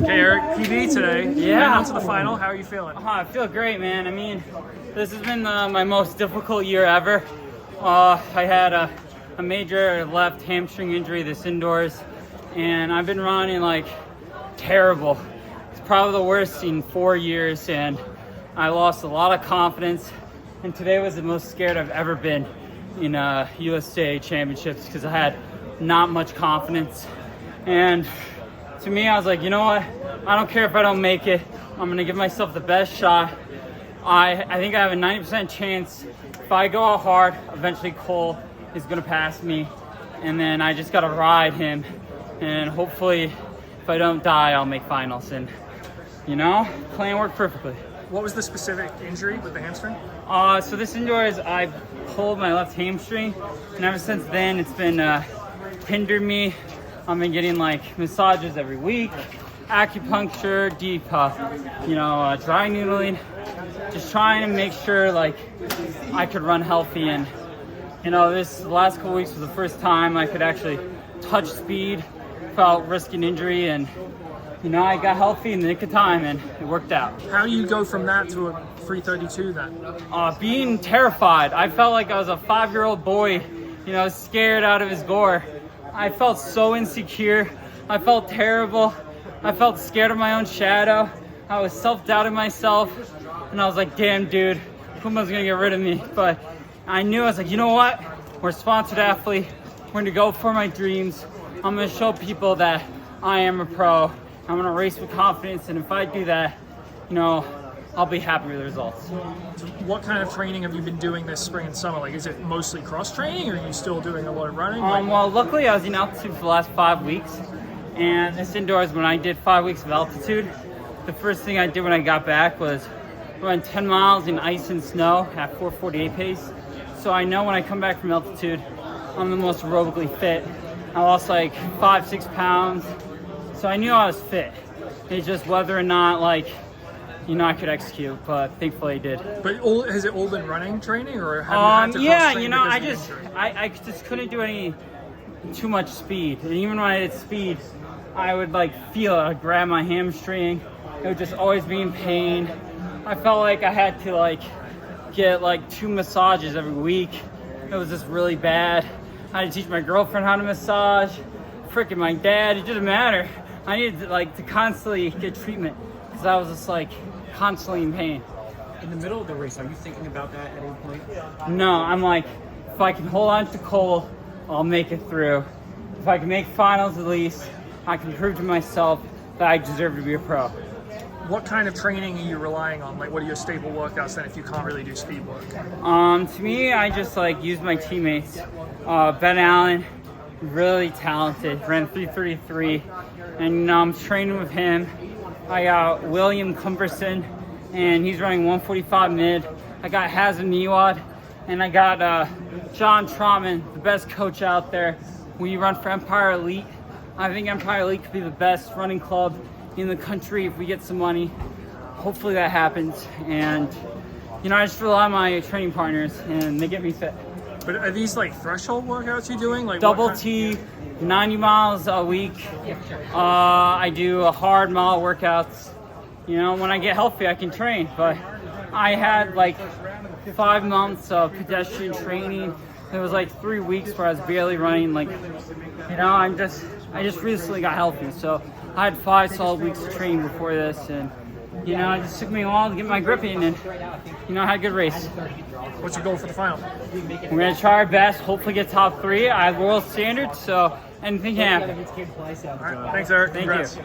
Okay, Eric, PB today. Yeah. On to the final. How are you feeling? I feel great, man. I mean, this has been my most difficult year ever. I had a major left hamstring injury this indoors, and I've been running like terrible. It's probably the worst in 4 years, and I lost a lot of confidence. And today was the most scared I've ever been in USA championships because I had not much confidence. And to me, I was like, you know what? I don't care if I don't make it. I'm going to give myself the best shot. I think I have a 90% chance. If I go out hard, eventually Cole is going to pass me. And then I just got to ride him. And hopefully, if I don't die, I'll make finals. And, plan worked perfectly. What was the specific injury with the hamstring? So this indoors, I pulled my left hamstring. And ever since then, it's been hindered me. I've been getting massages every week, acupuncture, deep, dry noodling, just trying to make sure I could run healthy. And this last couple weeks was the first time I could actually touch speed without risking injury. And I got healthy in the nick of time, and it worked out. How do you go from that to a 332 then? Being terrified. I felt like I was a 5-year-old boy, scared out of his gore. I felt so insecure. I felt terrible. I felt scared of my own shadow. I was self-doubting myself. And I was like, damn, dude, Puma's going to get rid of me. But I knew, I was like, you know what? We're a sponsored athlete. We're going to go for my dreams. I'm going to show people that I am a pro. I'm going to race with confidence. And if I do that, I'll be happy with the results. So what kind of training have you been doing this spring and summer? Is it mostly cross training, or are you still doing a lot of running? Well, luckily I was in altitude for the last 5 weeks. And this indoors, when I did 5 weeks of altitude, the first thing I did when I got back was run 10 miles in ice and snow at 4:48 pace. So I know when I come back from altitude, I'm the most aerobically fit. I lost 5-6 pounds. So I knew I was fit. It's just whether or not I could execute, but thankfully I did. But has it all been running training, or have you had to cross-train I just couldn't do too much speed. And even when I did speed, I would feel it. I'd grab my hamstring. It would just always be in pain. I felt like I had to get 2 massages every week. It was just really bad. I had to teach my girlfriend how to massage. Freaking my dad. It didn't matter. I needed to constantly get treatment because I was just constantly in pain. In the middle of the race, are you thinking about that at any point? No, I'm if I can hold on to Cole, I'll make it through. If I can make finals at least, I can prove to myself that I deserve to be a pro. What kind of training are you relying on? What are your staple workouts then if you can't really do speed work? To me, I just use my teammates. Ben Allen, really talented, ran 3:33, and I'm training with him. I got William Cumberson, and he's running 145 mid. I got Hazem Niwad, and I got John Trotman, the best coach out there. We run for Empire Elite. I think Empire Elite could be the best running club in the country if we get some money. Hopefully that happens. And, I just rely on my training partners, and they get me fit. But are these threshold workouts you're doing? Double T, 90 miles a week. I do a hard mile workouts. When I get healthy, I can train. But I had 5 months of pedestrian training. It was 3 weeks where I was barely running. I just recently got healthy. So I had 5 solid weeks of training before this. And, it just took me a while to get my grip in. And, I had a good race. What's your goal for the final? We're going to try our best, hopefully get top 3. I have world standards, so anything can happen. All right, thanks, Eric. Thank Congrats. you.